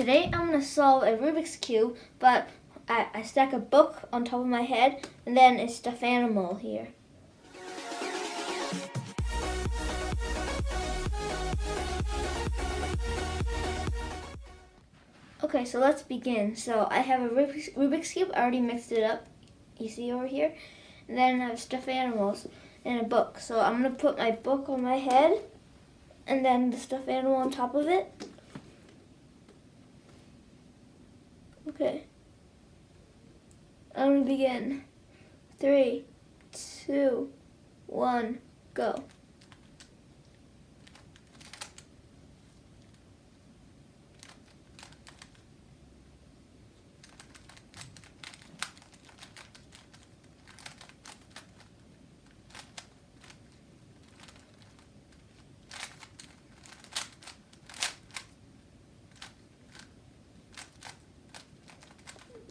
Today I'm going to solve a Rubik's Cube, but I stack a book on top of my head and then a stuffed animal here. Okay, so let's begin. So I have a Rubik's Cube, I already mixed it up, you see over here. And then I have stuffed animals and a book. So I'm going to put my book on my head and then the stuffed animal on top of it. Okay. I'm going to begin. 3, 2, 1, go.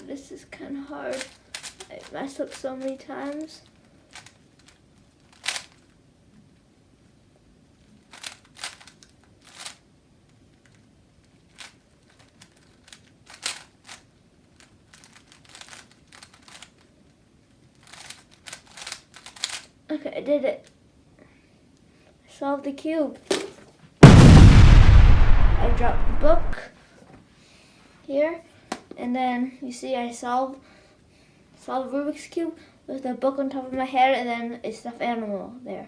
This is kind of hard. I messed up so many times. Okay, I did it. I solved the cube. I dropped the book here. And then you see I solved Rubik's Cube with a book on top of my head and then a stuffed animal there.